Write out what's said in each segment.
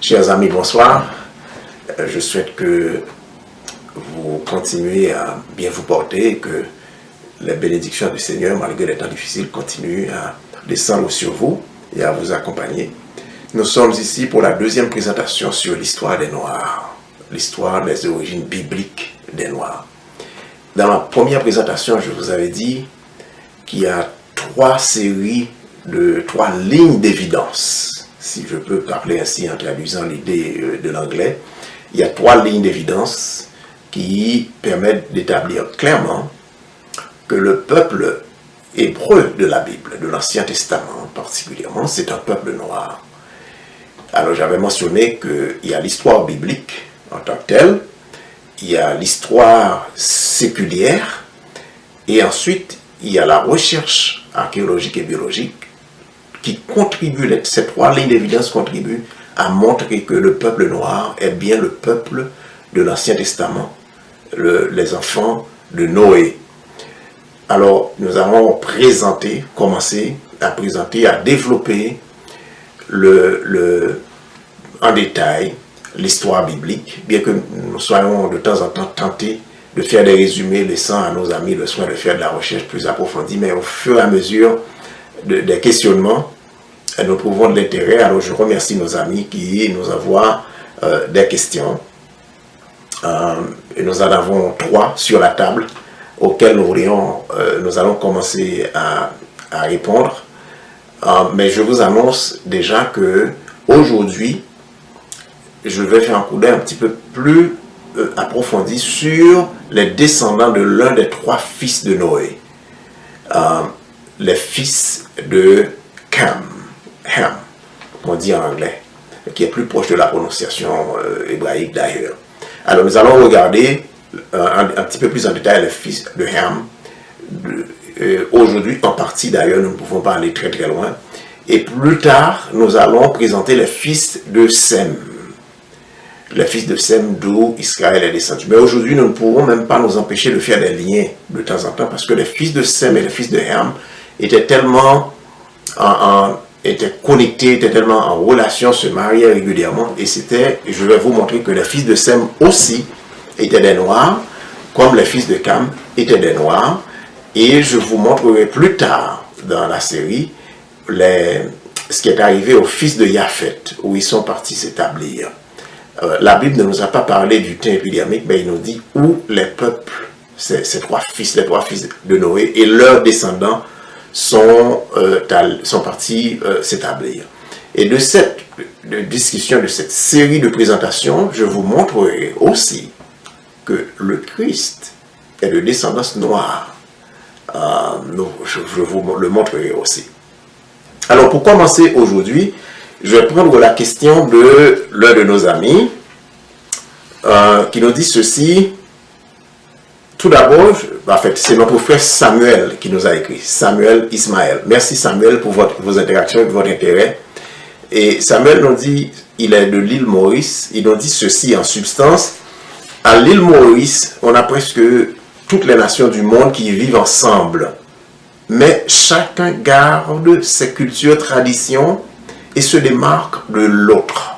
Chers amis, bonsoir. Je souhaite que vous continuez à bien vous porter et que les bénédictions du Seigneur, malgré les temps difficiles, continuent à descendre sur vous et à vous accompagner. Nous sommes ici pour la deuxième présentation sur l'histoire des Noirs, l'histoire des origines bibliques des Noirs. Dans ma première présentation, je vous avais dit qu'il y a trois lignes d'évidence, si je peux parler ainsi en traduisant l'idée de l'anglais. Il y a trois lignes d'évidence qui permettent d'établir clairement que le peuple hébreu de la Bible, de l'Ancien Testament particulièrement, c'est un peuple noir. Alors j'avais mentionné qu'il y a l'histoire biblique en tant que telle, il y a l'histoire séculière, et ensuite il y a la recherche archéologique et biologique qui contribue, ces trois lignes d'évidence contribuent à montrer que le peuple noir est bien le peuple de l'Ancien Testament, les enfants de Noé. Alors, nous allons commencer à présenter, à développer en détail l'histoire biblique, bien que nous soyons de temps en temps tentés de faire des résumés, laissant à nos amis le soin de faire de la recherche plus approfondie, mais au fur et à mesure des questionnements, nous trouvons de l'intérêt. Alors, je remercie nos amis qui nous envoient des questions. Et nous en avons trois sur la table auxquelles nous allons commencer à répondre. Mais je vous annonce déjà que aujourd'hui, je vais faire un coup d'œil un petit peu plus approfondi sur les descendants de l'un des trois fils de Noé, les fils de Ham, on dit en anglais, qui est plus proche de la prononciation hébraïque d'ailleurs. Alors nous allons regarder un petit peu plus en détail les fils de Ham. Aujourd'hui, en partie d'ailleurs, nous ne pouvons pas aller très très loin. Et plus tard, nous allons présenter les fils de Sem. Les fils de Sem, d'où Israël est descendu. Mais aujourd'hui, nous ne pourrons même pas nous empêcher de faire des liens de temps en temps, parce que les fils de Sem et les fils de Ham étaient tellement étaient connectés, étaient tellement en relation, se mariaient régulièrement. Et je vais vous montrer que les fils de Sem aussi étaient des Noirs, comme les fils de Ham étaient des Noirs. Et je vous montrerai plus tard dans la série ce qui est arrivé aux fils de Japhet, où ils sont partis s'établir. La Bible ne nous a pas parlé du temps épidermique, mais il nous dit où les peuples, les trois fils de Noé et leurs descendants sont partis s'établir. Et de cette discussion, de cette série de présentations, je vous montrerai aussi que le Christ est de descendance noire. Je vous le montrerai aussi. Alors, pour commencer aujourd'hui, je vais prendre la question de l'un de nos amis qui nous dit ceci. Tout d'abord, en fait, c'est notre frère Samuel qui nous a écrit. Samuel Ismaël. Merci Samuel pour vos interactions et votre intérêt. Et Samuel nous dit, il est de l'île Maurice. Il nous dit ceci en substance. À l'île Maurice, on a presque toutes les nations du monde qui vivent ensemble. Mais chacun garde ses cultures, traditions et se démarque de l'autre.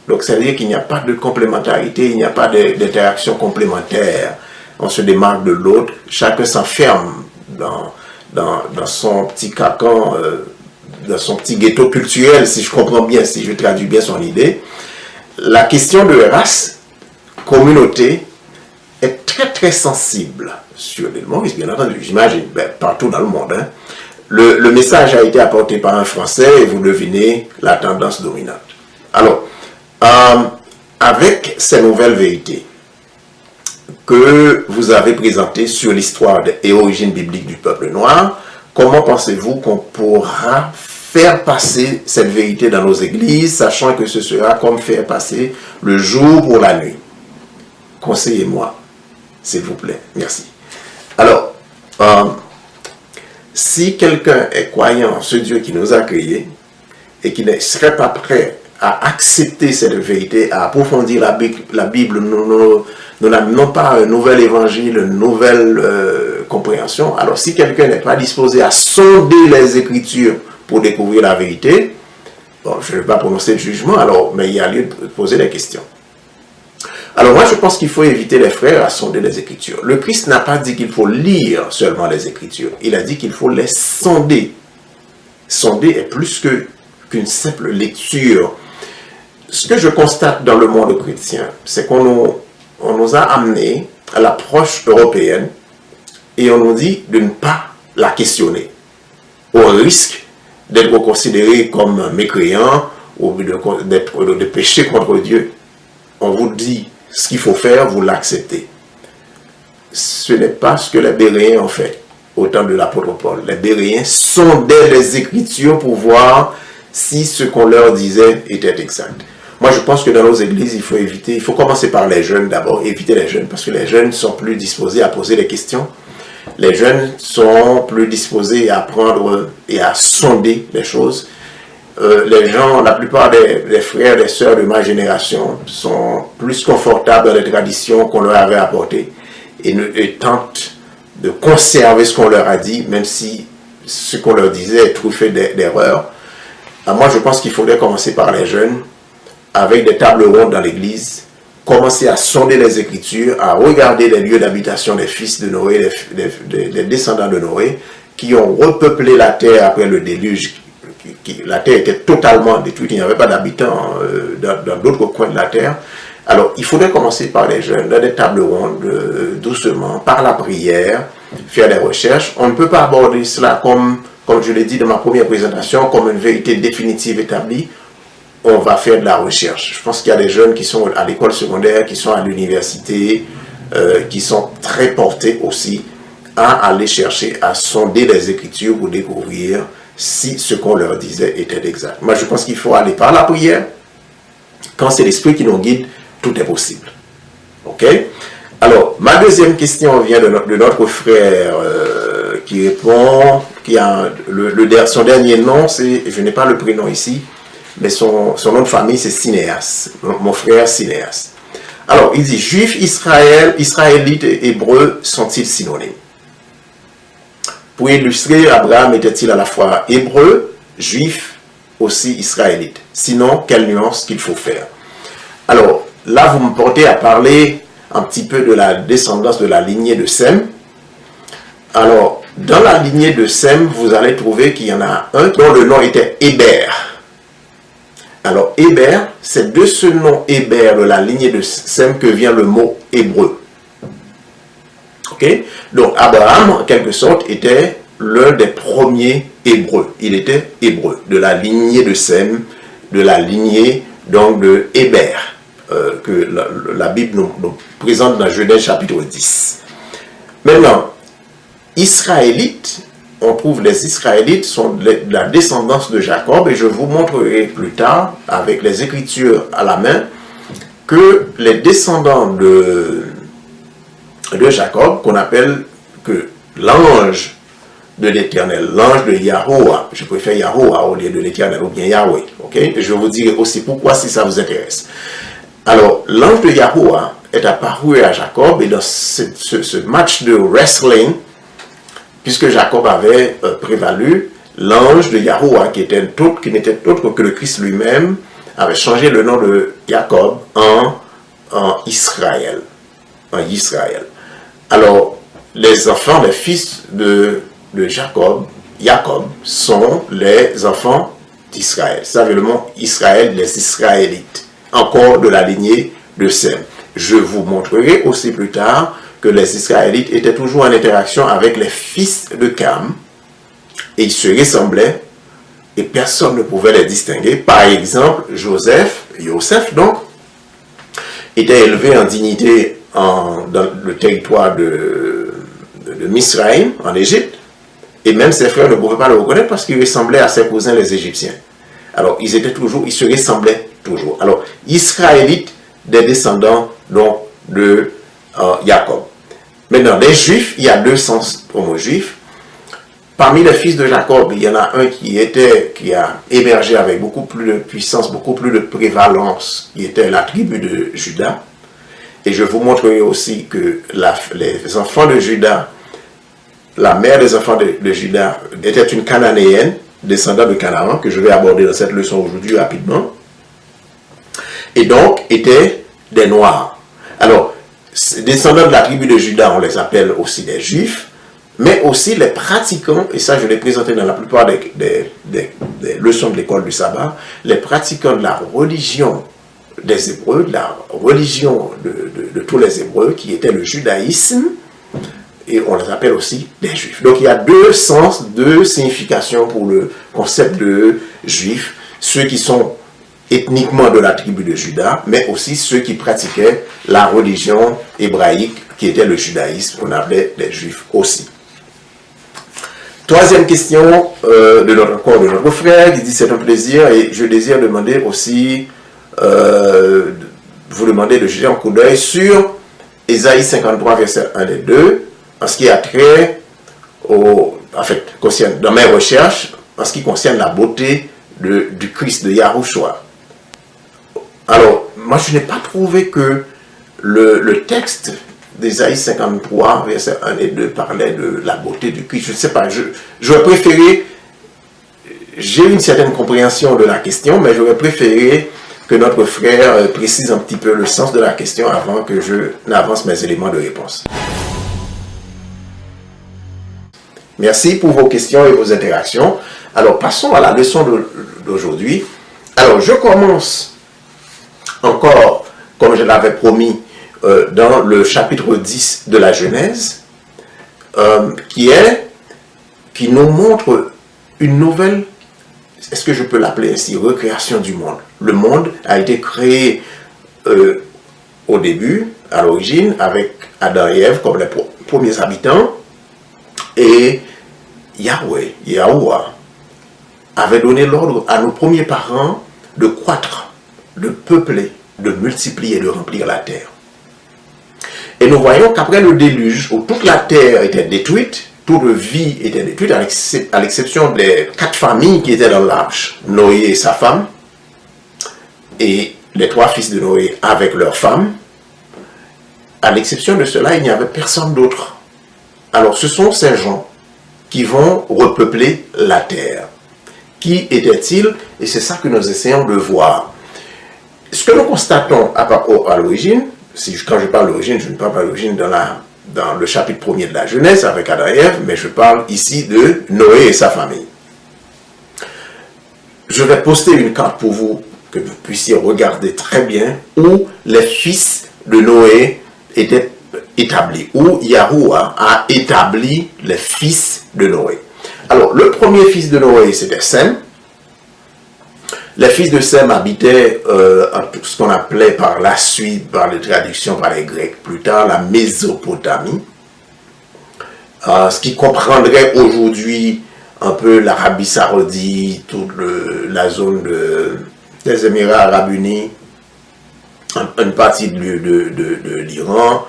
Donc, ça veut dire qu'il n'y a pas de complémentarité, il n'y a pas d'interaction complémentaire. On se démarque de l'autre, chacun s'enferme dans son petit cocon, dans son petit ghetto culturel, si je comprends bien, si je traduis bien son idée. La question de race, communauté, est très très sensible sur l'île Maurice, bien entendu, j'imagine, partout dans le monde. Hein. Le message a été apporté par un Français et vous devinez la tendance dominante. Alors, avec ces nouvelles vérités que vous avez présentées sur l'histoire et origine biblique du peuple noir, comment pensez-vous qu'on pourra faire passer cette vérité dans nos églises, sachant que ce sera comme faire passer le jour pour la nuit? Conseillez-moi, s'il vous plaît. Merci. Alors, si quelqu'un est croyant en ce Dieu qui nous a créés et qui ne serait pas prêt à accepter cette vérité, à approfondir la Bible, nous n'amenons pas un nouvel évangile, une nouvelle compréhension. Alors, si quelqu'un n'est pas disposé à sonder les Écritures pour découvrir la vérité, Bon, je ne vais pas prononcer de jugement, alors, mais il y a lieu de poser des questions. Alors moi, je pense qu'il faut éviter les frères à sonder les Écritures. Le Christ n'a pas dit qu'il faut lire seulement les Écritures. Il a dit qu'il faut les sonder. Sonder est plus qu'une simple lecture. Ce que je constate dans le monde chrétien, c'est qu'on nous a amené à l'approche européenne et on nous dit de ne pas la questionner, au risque d'être considéré comme mécréant ou de pécher contre Dieu. On vous dit ce qu'il faut faire, vous l'acceptez. Ce n'est pas ce que les Béréens ont fait au temps de l'apôtre Paul. Les Béréens sondaient les Écritures pour voir si ce qu'on leur disait était exact. Moi, je pense que dans nos églises, il faut commencer par les jeunes d'abord, éviter les jeunes, parce que les jeunes sont plus disposés à poser des questions. Les jeunes sont plus disposés à apprendre et à sonder les choses. Les gens, la plupart des frères et des sœurs de ma génération sont plus confortables dans les traditions qu'on leur avait apportées et tentent de conserver ce qu'on leur a dit, même si ce qu'on leur disait est truffé d'erreurs. Moi, je pense qu'il faudrait commencer par les jeunes, avec des tables rondes dans l'église, commencer à sonder les Écritures, à regarder les lieux d'habitation des fils de Noé, des descendants de Noé, qui ont repeuplé la terre après le déluge. La terre était totalement détruite, il n'y avait pas d'habitants dans d'autres coins de la terre. Alors, il faudrait commencer par les jeunes, dans des tables rondes, doucement, par la prière, faire des recherches. On ne peut pas aborder cela comme je l'ai dit dans ma première présentation, comme une vérité définitive établie. On va faire de la recherche. Je pense qu'il y a des jeunes qui sont à l'école secondaire, qui sont à l'université, qui sont très portés aussi à aller chercher, à sonder les Écritures pour découvrir si ce qu'on leur disait était exact. Moi, je pense qu'il faut aller par la prière. Quand c'est l'Esprit qui nous guide, tout est possible. OK? Alors, ma deuxième question vient de notre frère qui répond, son dernier nom, je n'ai pas le prénom ici, mais son nom de famille, c'est Sinéas, mon frère Sinéas. Alors, il dit, Juifs, Israélites et Hébreux sont-ils synonymes? Pour illustrer, Abraham était-il à la fois hébreu, juif, aussi israélite? Sinon, quelle nuance qu'il faut faire? Alors, là, vous me portez à parler un petit peu de la descendance de la lignée de Sem. Alors, dans la lignée de Sem, vous allez trouver qu'il y en a un dont le nom était Héber. Alors, Héber, c'est de ce nom Héber, de la lignée de Sem, que vient le mot hébreu. Ok? Donc, Abraham, en quelque sorte, était l'un des premiers hébreux. Il était hébreu, de la lignée de Sem, de la lignée donc de Héber, que la Bible nous présente dans Genèse chapitre 10. Maintenant, Israélites, on trouve les Israélites sont de la descendance de Jacob, et je vous montrerai plus tard, avec les Écritures à la main, que les descendants de Jacob, qu'on appelle que l'ange de l'Éternel, l'ange de Yahoua, je préfère Yahoua au lieu de l'Éternel, ou bien Yahweh, ok? Je vous dirai aussi pourquoi si ça vous intéresse. Alors, l'ange de Yahoua est apparu à Jacob, et dans ce match de wrestling, puisque Jacob avait prévalu, l'ange de Yahoua, qui n'était autre que le Christ lui-même, avait changé le nom de Jacob en Israël. En Israël. Alors, les enfants, les fils de Jacob, sont les enfants d'Israël. Ça veut le mot Israël, les Israélites, encore de la lignée de Sem. Je vous montrerai aussi plus tard que les Israélites étaient toujours en interaction avec les fils de Cam, et ils se ressemblaient, et personne ne pouvait les distinguer. Par exemple, Joseph donc, était élevé en dignité dans le territoire de Misraïm, en Égypte, et même ses frères ne pouvaient pas le reconnaître parce qu'il ressemblait à ses cousins les Égyptiens. Alors, ils se ressemblaient toujours. Alors, Israélites, des descendants donc de Jacob. Maintenant, les Juifs, il y a deux sens au mot juif. Parmi les fils de Jacob, il y en a un qui a émergé avec beaucoup plus de puissance, beaucoup plus de prévalence, qui était la tribu de Juda. Et je vous montrerai aussi que les enfants de Juda, la mère des enfants de Juda était une Cananéenne, descendants de Canaan, que je vais aborder dans cette leçon aujourd'hui rapidement, et donc étaient des Noirs. Alors, descendants de la tribu de Juda, on les appelle aussi des Juifs, mais aussi les pratiquants, et ça je l'ai présenté dans la plupart des leçons de l'école du sabbat, les pratiquants de la religion des Hébreux, de la religion de tous les Hébreux, qui était le judaïsme, et on les appelle aussi des Juifs. Donc il y a deux sens, deux significations pour le concept de Juifs, ceux qui sont ethniquement de la tribu de Juda, mais aussi ceux qui pratiquaient la religion hébraïque, qui était le judaïsme, qu'on appelait les Juifs aussi. Troisième question de notre frère, qui dit c'est un plaisir et je désire demander aussi, vous demander de jeter un coup d'œil sur Ésaïe 53, verset 1 et 2, en ce qui a trait dans mes recherches, en ce qui concerne la beauté du Christ, de Yahushua. Alors, moi je n'ai pas trouvé que le texte d'Ésaïe 53, verset 1 et 2 parlait de la beauté du Christ. Je ne sais pas, j'aurais préféré, j'ai une certaine compréhension de la question, mais j'aurais préféré que notre frère précise un petit peu le sens de la question avant que je n'avance mes éléments de réponse. Merci pour vos questions et vos interactions. Alors, passons à la leçon d'aujourd'hui. Alors, je commence encore, comme je l'avais promis, dans le chapitre 10 de la Genèse, qui nous montre une nouvelle, est-ce que je peux l'appeler ainsi, recréation du monde. Le monde a été créé au début, à l'origine, avec Adam et Ève comme les premiers habitants, et Yahuwah, avait donné l'ordre à nos premiers parents de croître, de peupler, de multiplier, de remplir la terre. Et nous voyons qu'après le déluge, où toute la terre était détruite, toute vie était détruite, à l'exception des 4 familles qui étaient dans l'arche, Noé et sa femme, et les 3 fils de Noé avec leurs femmes, à l'exception de cela, il n'y avait personne d'autre. Alors ce sont ces gens qui vont repeupler la terre. Qui étaient-ils? Et c'est ça que nous essayons de voir. Ce que nous constatons à l'origine, quand je parle d'origine, je ne parle pas d'origine dans le chapitre 1er de la Genèse avec Adam et Ève, mais je parle ici de Noé et sa famille. Je vais poster une carte pour vous, que vous puissiez regarder très bien, où les fils de Noé étaient établis, où Yahuwah a établi les fils de Noé. Alors, le premier fils de Noé, c'était Sem. Les fils de Sem habitaient ce qu'on appelait par la suite, par les traductions par les Grecs plus tard, la Mésopotamie. Ce qui comprendrait aujourd'hui un peu l'Arabie Saoudite, toute la zone des Émirats Arabes Unis, une partie de l'Iran,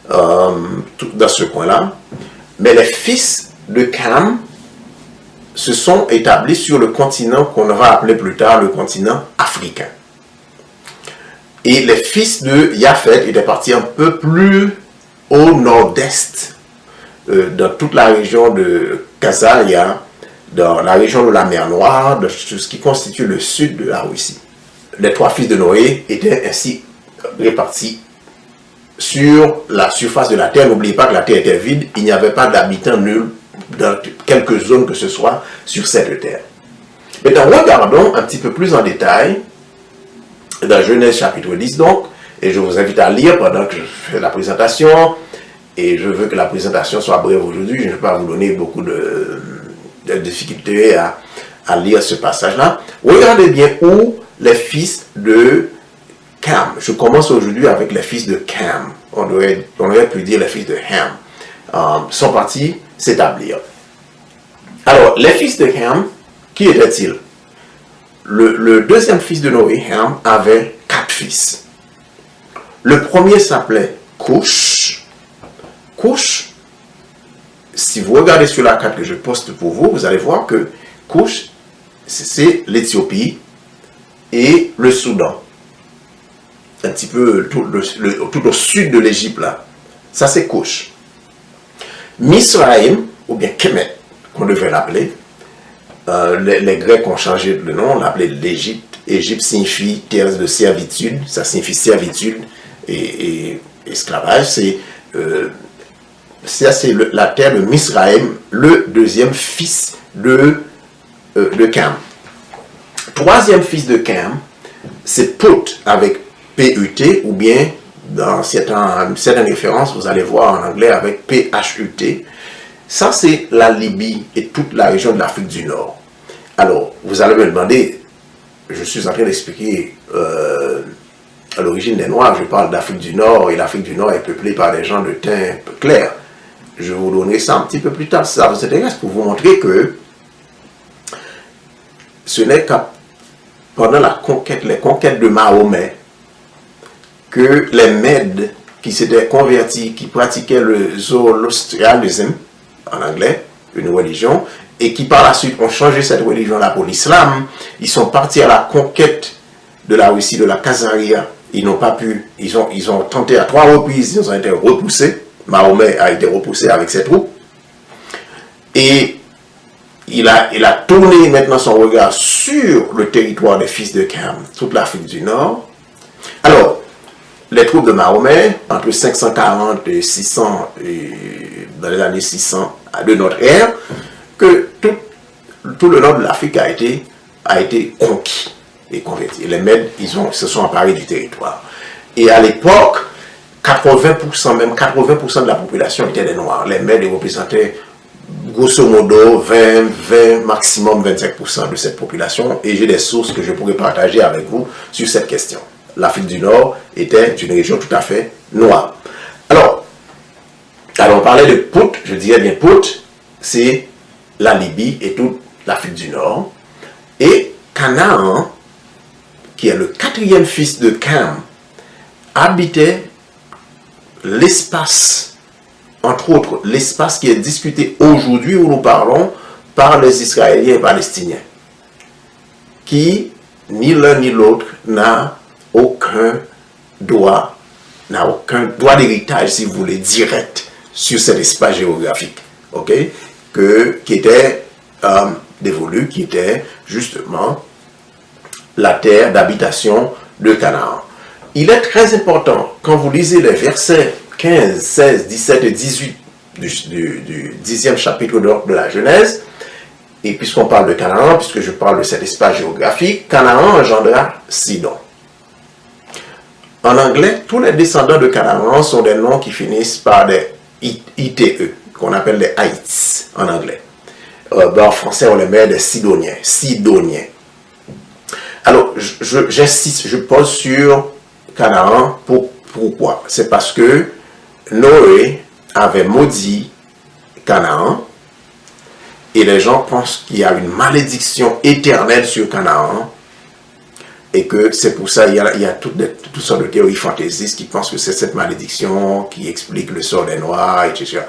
dans ce coin-là. Mais les fils de Cam se sont établis sur le continent qu'on va appeler plus tard le continent africain. Et les fils de Japhet étaient partis un peu plus au nord-est, dans toute la région de Khazaria, dans la région de la mer Noire, de ce qui constitue le sud de la Russie. Les 3 fils de Noé étaient ainsi répartis sur la surface de la terre. N'oubliez pas que la terre était vide, il n'y avait pas d'habitants nuls dans quelques zones que ce soit sur cette terre. Maintenant, regardons un petit peu plus en détail dans Genèse chapitre 10 donc, et je vous invite à lire pendant que je fais la présentation, et je veux que la présentation soit brève aujourd'hui, je ne vais pas vous donner beaucoup de difficultés à lire ce passage-là. Regardez bien où les fils de Cam, je commence aujourd'hui avec les fils de Cam, on aurait pu dire les fils de Ham, sont partis s'établir. Alors, les fils de Ham, qui étaient-ils? Le deuxième fils de Noé, Ham, avait 4 fils. Le premier s'appelait Cush. Cush, si vous regardez sur la carte que je poste pour vous, vous allez voir que Cush, c'est l'Éthiopie et le Soudan. Un petit peu tout au sud de l'Égypte là. Ça c'est Cush. Misraïm, ou bien Kemet, qu'on devrait l'appeler, les Grecs ont changé le nom, on l'appelait l'Égypte. Égypte signifie terre de servitude, ça signifie servitude et esclavage. C'est la terre de Misraïm, le deuxième fils de Cam. Troisième fils de Cam, c'est Put avec P-U-T, ou bien dans certaines références, vous allez voir en anglais avec P-H-U-T. Ça, c'est la Libye et toute la région de l'Afrique du Nord. Alors, vous allez me demander, je suis en train d'expliquer à l'origine des Noirs, je parle d'Afrique du Nord, et l'Afrique du Nord est peuplée par des gens de teint clair. Je vais vous donner ça un petit peu plus tard, si ça vous intéresse, pour vous montrer que ce n'est qu'à pendant les conquêtes de Mahomet, que les Mèdes qui s'étaient convertis, qui pratiquaient le zoroastrianisme, en anglais, une religion, et qui par la suite ont changé cette religion-là pour l'islam, ils sont partis à la conquête de la Russie, de la Khazaria. Ils n'ont pas pu, ils ont tenté à 3 reprises, ils ont été repoussés. Mahomet a été repoussé avec ses troupes. Et il a tourné maintenant son regard sur le territoire des fils de Cam, toute l'Afrique du Nord. Alors, les troupes de Mahomet, entre 540 et 600, dans les années 600 de notre ère, que tout le nord de l'Afrique a été conquis et converti. Et les Mèdes, se sont emparés du territoire. Et à l'époque, 80%, même 80% de la population était des Noirs. Les Mèdes représentaient grosso modo 20, maximum 25% de cette population. Et j'ai des sources que je pourrais partager avec vous sur cette question. L'Afrique du Nord était une région tout à fait noire. Alors on parlait de Put, je dirais bien Put, c'est la Libye et toute l'Afrique du Nord. Et Canaan, qui est le 4e fils de Cam, habitait l'espace, entre autres l'espace qui est discuté aujourd'hui où nous parlons par les Israéliens et Palestiniens, qui ni l'un ni l'autre n'a aucun droit d'héritage, si vous voulez, direct sur cet espace géographique, ok, qui était dévolu, qui était justement la terre d'habitation de Canaan. Il est très important, quand vous lisez les versets 15, 16, 17 et 18 du 10e chapitre de la Genèse, et puisqu'on parle de Canaan, puisque je parle de cet espace géographique, Canaan engendra Sidon. En anglais, tous les descendants de Canaan sont des noms qui finissent par des ITE, qu'on appelle des Haïts en anglais. En français, on les met des Sidoniens. Alors, j'insiste, je pose sur Canaan. Pourquoi? C'est parce que Noé avait maudit Canaan et les gens pensent qu'il y a une malédiction éternelle sur Canaan et que c'est pour ça qu'il y a toutes sortes de théories fantaisistes qui pensent que c'est cette malédiction qui explique le sort des Noirs, etc.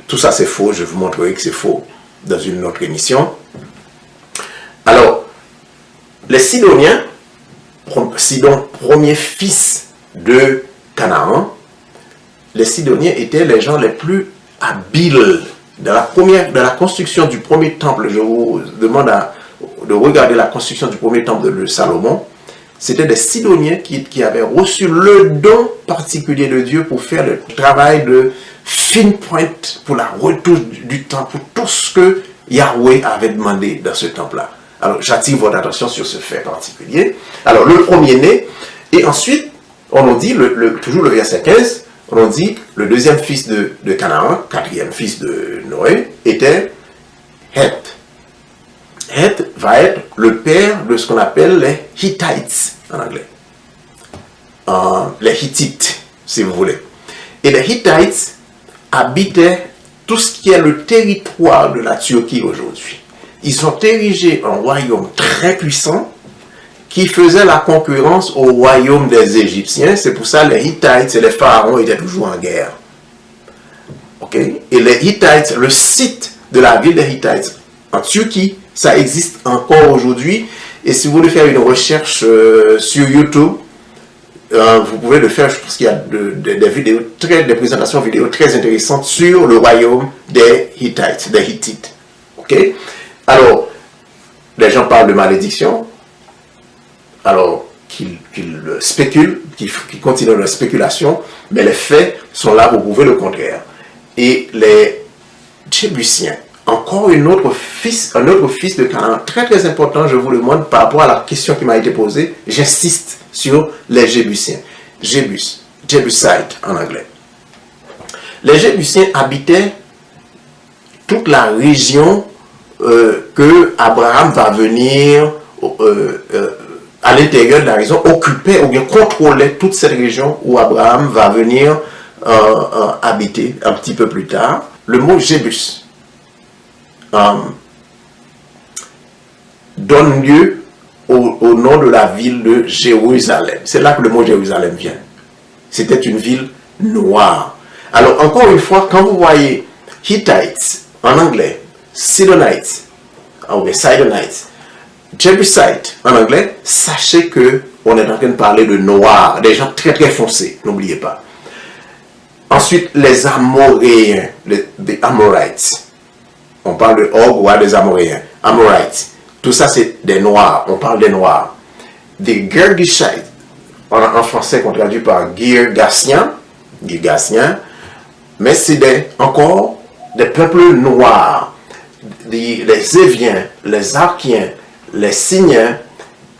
Tout ça c'est faux, je vous montrerai que c'est faux dans une autre émission. Alors, les Sidoniens, Sidon, premier fils de Canaan, les Sidoniens étaient les gens les plus habiles. Dans la construction du premier temple, je vous demande de regarder la construction du premier temple de Salomon. C'était des Sidoniens qui avaient reçu le don particulier de Dieu pour faire le travail de fine pointe pour la retouche du temple, pour tout ce que Yahweh avait demandé dans ce temple-là. Alors, j'attire votre attention sur ce fait particulier. Alors, le premier-né, et ensuite, on nous dit, toujours le verset 15, on nous dit, le deuxième fils de Canaan, 4e fils de Noé, était Heth. Heth va être le père de ce qu'on appelle les Hittites en anglais. Les Hittites, si vous voulez. Et les Hittites habitaient tout ce qui est le territoire de la Turquie aujourd'hui. Ils ont érigé un royaume très puissant qui faisait la concurrence au royaume des Égyptiens. C'est pour ça que les Hittites et les pharaons étaient toujours en guerre. Okay? Et les Hittites, le site de la ville des Hittites en Turquie, ça existe encore aujourd'hui. Et si vous voulez faire une recherche sur YouTube, vous pouvez le faire. Je pense qu'il y a des vidéos, des présentations vidéo très intéressantes sur le royaume des Hittites, des Hittites. Okay? Alors, parle de malédiction, alors qu'il spécule, qu'il continue la spéculation, mais les faits sont là pour prouver le contraire. Et les Jébusiens, encore un autre fils de Canaan, très très important, je vous le montre par rapport à la question qui m'a été posée. J'insiste sur les Jébusiens. Jebusite en anglais. Les Jébusiens habitaient toute la région que Abraham va venir à l'intérieur de la région, occuper ou bien contrôler toute cette région où Abraham va venir habiter un petit peu plus tard. Le mot Jébus donne lieu au nom de la ville de Jérusalem. C'est là que le mot Jérusalem vient. C'était une ville noire. Alors, encore une fois, quand vous voyez Hittites en anglais, Sidonites, ou bien Sidonites, Jebusite en anglais, sachez que on est en train de parler de noirs, des gens très très foncés, n'oubliez pas. Ensuite, les Amoréens, les Amorites. On parle de Og ou des Amoréens. Amorites. Tout ça, c'est des noirs. On parle des noirs. Des Girgashites, en français qu'on traduit par Girgasiens, mais c'est encore des peuples noirs. Les Éviens, les Arkiens, les Signiens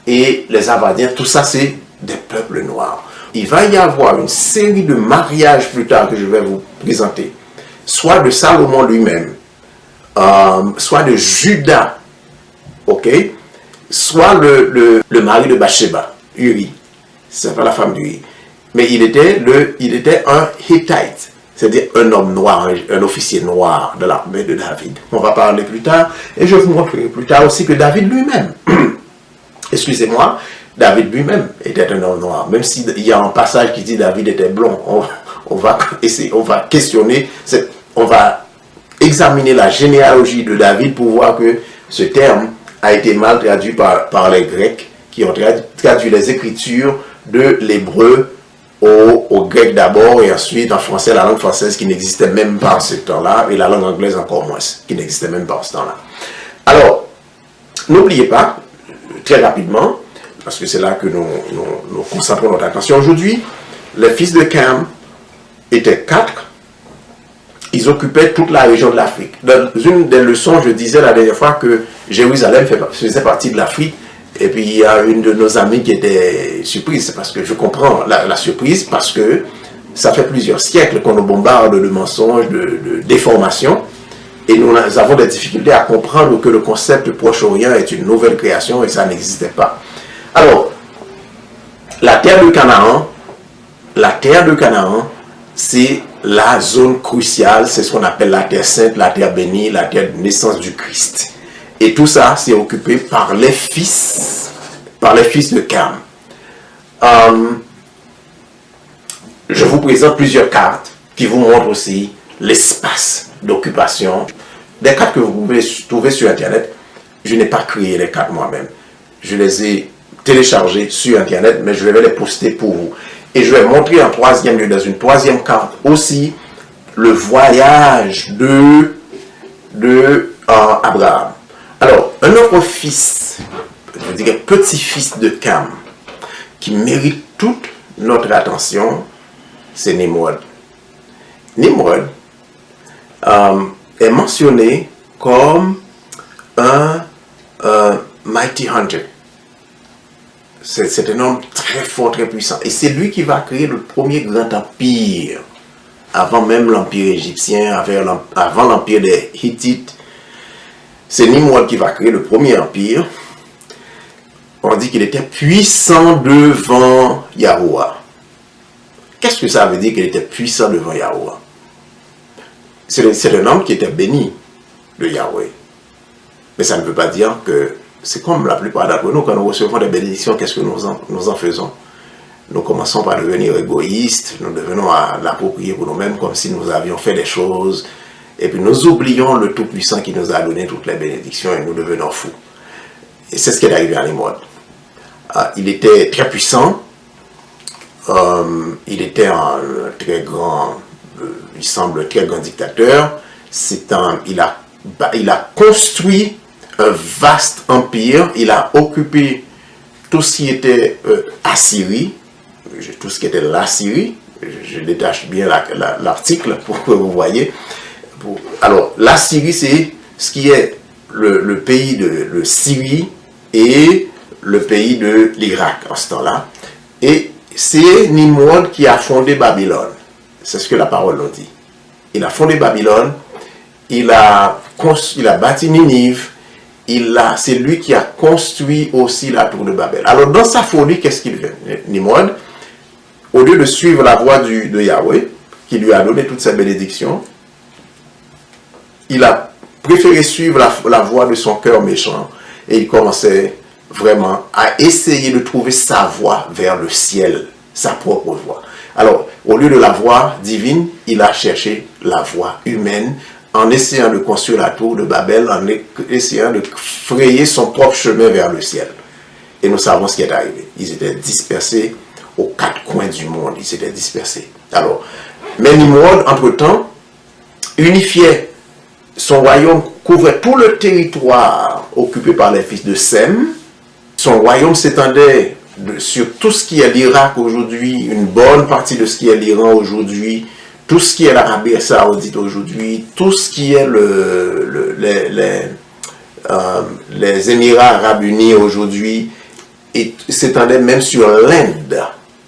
et les Avadiens, tout ça, c'est des peuples noirs. Il va y avoir une série de mariages plus tard que je vais vous présenter, soit de Salomon lui-même, soit de Judas, ok, soit le mari de Bathsheba, Uri, c'est pas la femme d'Uri, mais il était un Hittite, c'est-à-dire un homme noir, un officier noir de l'armée de David. On va parler plus tard, et je vous montrerai plus tard aussi que David lui-même, excusez-moi, David lui-même était un homme noir, même s'il y a un passage qui dit David était blond. On va questionner, on va examiner la généalogie de David pour voir que ce terme a été mal traduit par les Grecs qui ont traduit les écritures de l'hébreu au grec d'abord et ensuite en français, la langue française qui n'existait même pas en ce temps-là et la langue anglaise encore moins, qui n'existait même pas en ce temps-là. Alors, n'oubliez pas, très rapidement, parce que c'est là que nous concentrons notre attention aujourd'hui, les fils de Cam étaient 4. Ils occupaient toute la région de l'Afrique. Dans une des leçons, je disais la dernière fois que Jérusalem faisait partie de l'Afrique. Et puis il y a une de nos amies qui était surprise, parce que je comprends la surprise, parce que ça fait plusieurs siècles qu'on nous bombarde de mensonges, de déformations. Et nous avons des difficultés à comprendre que le concept Proche-Orient est une nouvelle création et ça n'existait pas. Alors, la terre de Canaan, c'est la zone cruciale, c'est ce qu'on appelle la terre sainte, la terre bénie, la terre de naissance du Christ. Et tout ça, c'est occupé par les fils de Cam. Je vous présente plusieurs cartes qui vous montrent aussi l'espace d'occupation. Des cartes que vous pouvez trouver sur Internet. Je n'ai pas créé les cartes moi-même. Je les ai téléchargées sur Internet, mais je vais les poster pour vous. Et je vais montrer en troisième lieu, dans une troisième carte aussi, le voyage de Abraham. Alors, un autre fils, je dirais petit-fils de Cam, qui mérite toute notre attention, c'est Nimrod. Nimrod est mentionné comme un mighty hunter. C'est un homme très fort, très puissant. Et c'est lui qui va créer le premier grand empire, avant même l'empire égyptien, avant l'empire des Hittites. C'est Nimrod qui va créer le premier empire. On dit qu'il était puissant devant Yahuwah. Qu'est-ce que ça veut dire qu'il était puissant devant Yahuwah? C'est un homme qui était béni de Yahweh. Mais ça ne veut pas dire que c'est comme la plupart d'entre nous, quand nous recevons des bénédictions, qu'est-ce que nous en faisons? Nous commençons par devenir égoïstes, nous devenons à l'approprier pour nous-mêmes comme si nous avions fait des choses, et puis nous oublions le Tout-Puissant qui nous a donné toutes les bénédictions et nous devenons fous. Et c'est ce qui est arrivé à Nimrod. Il était très puissant, il était un très grand, il semble très grand dictateur. Il a construit un vaste empire. Il a occupé tout ce qui était Assyrie, tout ce qui était la Syrie. Je détache bien l'article pour que vous voyez. Alors, la Syrie, c'est ce qui est le pays de Syrie et le pays de l'Irak en ce temps-là. Et c'est Nimrod qui a fondé Babylone. C'est ce que la parole nous dit. Il a fondé Babylone, il a bâti Ninive, c'est lui qui a construit aussi la tour de Babel. Alors dans sa folie, qu'est-ce qu'il fait? Nimrod, au lieu de suivre la voie de Yahweh, qui lui a donné toutes ses bénédictions, il a préféré suivre la voie de son cœur méchant et il commençait vraiment à essayer de trouver sa voie vers le ciel, sa propre voie. Alors, au lieu de la voie divine, il a cherché la voie humaine en essayant de construire la tour de Babel, en essayant de frayer son propre chemin vers le ciel. Et nous savons ce qui est arrivé. Ils étaient dispersés aux quatre coins du monde. Ils s'étaient dispersés. Alors, mais Nimrod, entre-temps, unifiait son royaume, couvrait tout le territoire occupé par les fils de Sem. Son royaume s'étendait sur tout ce qui est l'Irak aujourd'hui, une bonne partie de ce qui est l'Iran aujourd'hui, tout ce qui est l'Arabie Saoudite aujourd'hui, tout ce qui est les Émirats Arabes Unis aujourd'hui, et s'étendait même sur l'Inde.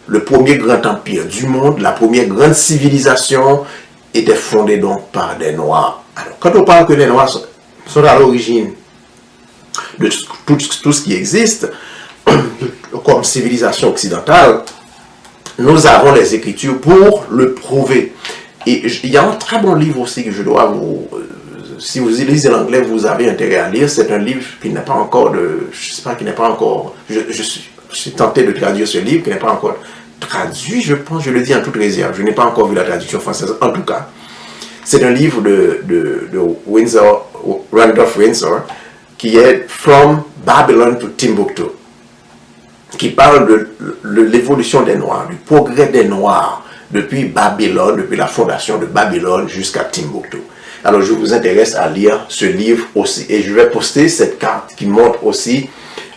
Le premier grand empire du monde, la première grande civilisation était fondée donc par des Noirs. Alors, quand on parle que les Noirs sont à l'origine de tout ce qui existe comme civilisation occidentale, nous avons les Écritures pour le prouver. Et il y a un très bon livre aussi que je dois vous... si vous lisez l'anglais, vous avez intérêt à lire. C'est un livre qui n'est pas encore je sais pas, qui n'est pas encore... Je suis tenté de traduire ce livre, qui n'est pas encore traduit, je pense, je le dis en toute réserve. Je n'ai pas encore vu la traduction française, en tout cas. C'est un livre de Randolph Windsor, qui est From Babylon to Timbuktu, qui parle de l'évolution des Noirs, du progrès des Noirs depuis Babylone, depuis la fondation de Babylone jusqu'à Timbuktu. Alors je vous intéresse à lire ce livre aussi. Et je vais poster cette carte qui montre aussi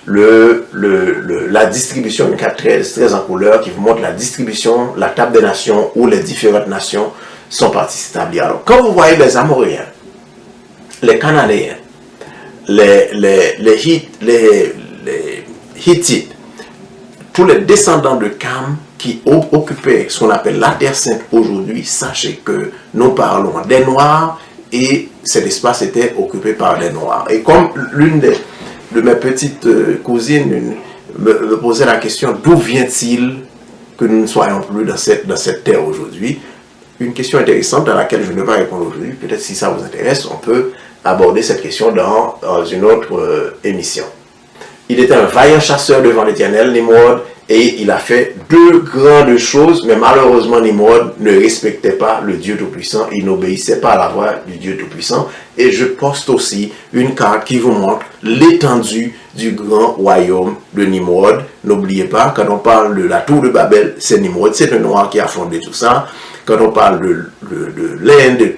la distribution, une carte très en couleur, qui vous montre la distribution, la table des nations, où les différentes nations sont parties s'établir. Alors quand vous voyez les Amoréens, les Cananéens, les Hittites, tous les descendants de Cam qui occupaient ce qu'on appelle la Terre Sainte aujourd'hui, sachez que nous parlons des Noirs et cet espace était occupé par les Noirs. Et comme l'une de mes petites cousines me posait la question, d'où vient-il que nous ne soyons plus dans cette terre aujourd'hui? Une question intéressante à laquelle je ne vais pas répondre aujourd'hui. Peut-être si ça vous intéresse, on peut aborder cette question dans une autre émission. Il était un vaillant chasseur devant l'Éternel, Nimrod, et il a fait deux grandes choses, mais malheureusement Nimrod ne respectait pas le Dieu Tout-Puissant, il n'obéissait pas à la voix du Dieu Tout-Puissant. Et je poste aussi une carte qui vous montre l'étendue du grand royaume de Nimrod. N'oubliez pas, quand on parle de la tour de Babel, c'est Nimrod, c'est un Noir qui a fondé tout ça. Quand on parle de l'Inde, de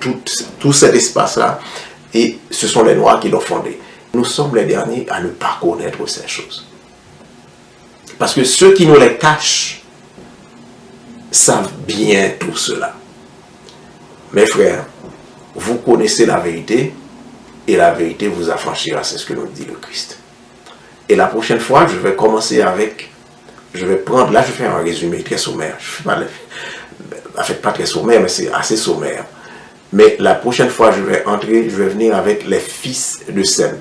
tout cet espace-là, et ce sont les Noirs qui l'ont fondé. Nous sommes les derniers à ne pas connaître ces choses. Parce que ceux qui nous les cachent savent bien tout cela. Mes frères, vous connaissez la vérité et la vérité vous affranchira, c'est ce que nous dit le Christ. Et la prochaine fois, je vais commencer avec, je vais faire un résumé très sommaire. Pas très sommaire, mais c'est assez sommaire. Mais la prochaine fois, je vais venir avec les fils de Sem.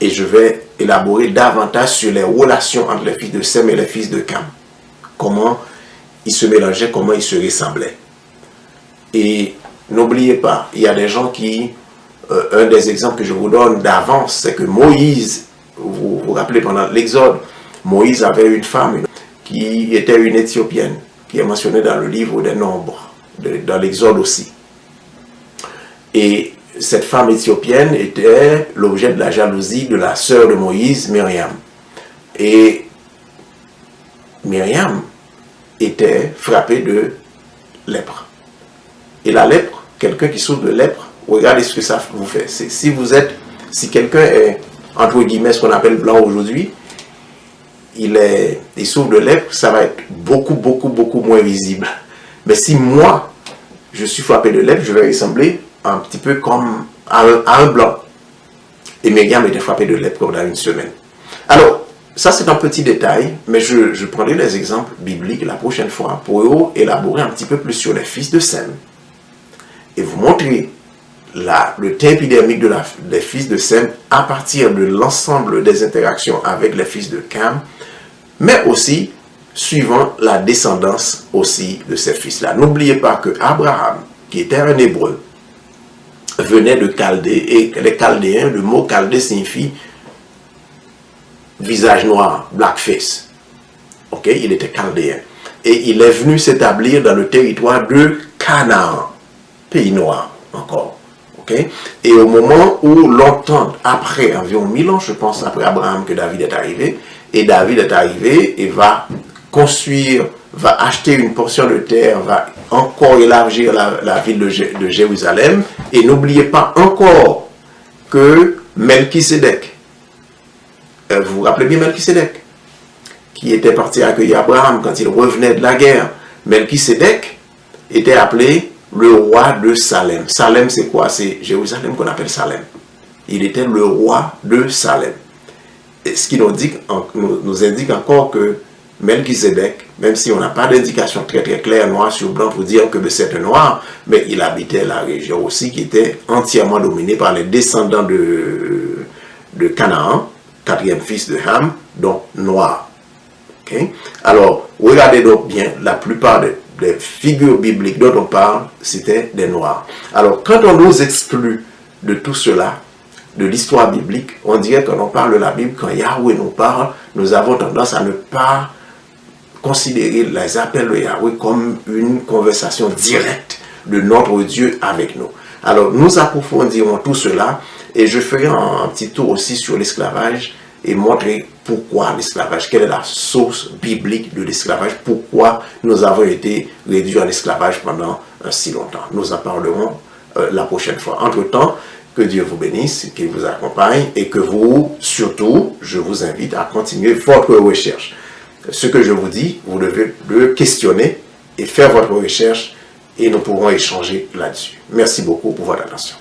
Et je vais élaborer davantage sur les relations entre les fils de Sem et les fils de Cam. Comment ils se mélangeaient, comment ils se ressemblaient. Et n'oubliez pas, il y a des gens qui... un des exemples que je vous donne d'avance, c'est que Moïse, vous vous rappelez pendant l'Exode, Moïse avait une femme qui était une Éthiopienne, qui est mentionnée dans le livre des Nombres, dans l'Exode aussi. Et cette femme éthiopienne était l'objet de la jalousie de la sœur de Moïse, Myriam. Et Myriam était frappée de lèpre. Et la lèpre, quelqu'un qui souffre de lèpre, regardez ce que ça vous fait. Si vous êtes Si quelqu'un est, entre guillemets, ce qu'on appelle blanc aujourd'hui, il souffre de lèpre, ça va être beaucoup moins visible. Mais si moi, je suis frappé de lèpre, je vais ressembler un petit peu comme à un blanc. Et Myriam était frappée de lèpre pendant une semaine. Alors, ça c'est un petit détail, mais je prendrai les exemples bibliques la prochaine fois pour élaborer un petit peu plus sur les fils de Sem et vous montrer le teint épidermique des fils de Sem à partir de l'ensemble des interactions avec les fils de Cam, mais aussi suivant la descendance aussi de ces fils-là. N'oubliez pas que Abraham, qui était un hébreu, venait de Chaldée, et les Chaldéens, le mot Chaldée signifie visage noir, blackface. Ok, il était chaldéen. Et il est venu s'établir dans le territoire de Canaan, pays noir encore. Ok, et au moment où longtemps après, environ 1000 ans, je pense, après Abraham, que David est arrivé, et David est arrivé et va construire, va acheter une portion de terre, va encore élargir la ville de Jérusalem. Et n'oubliez pas encore que Melchisédek, vous vous rappelez bien Melchisédek, qui était parti accueillir Abraham quand il revenait de la guerre. Melchisédek était appelé le roi de Salem. Salem, c'est quoi? C'est Jérusalem qu'on appelle Salem. Il était le roi de Salem. Et ce qui nous indique encore que Melchisédek, même si on n'a pas d'indication très claire, noir sur blanc, pour dire que c'est un noir, mais il habitait la région aussi qui était entièrement dominée par les descendants de Canaan, quatrième fils de Ham, donc noir. Okay? Alors, regardez donc bien, la plupart des figures bibliques dont on parle, c'était des noirs. Alors, quand on nous exclut de tout cela, de l'histoire biblique, on dirait qu'on parle de la Bible, quand Yahweh nous parle, nous avons tendance à ne pas considérer les appels de Yahweh comme une conversation directe de notre Dieu avec nous. Alors, nous approfondirons tout cela et je ferai un petit tour aussi sur l'esclavage et montrer pourquoi l'esclavage, quelle est la source biblique de l'esclavage, pourquoi nous avons été réduits en esclavage pendant si longtemps. Nous en parlerons la prochaine fois. Entre-temps, que Dieu vous bénisse, qu'il vous accompagne et que vous, surtout, je vous invite à continuer votre recherche. Ce que je vous dis, vous devez le questionner et faire votre recherche et nous pourrons échanger là-dessus. Merci beaucoup pour votre attention.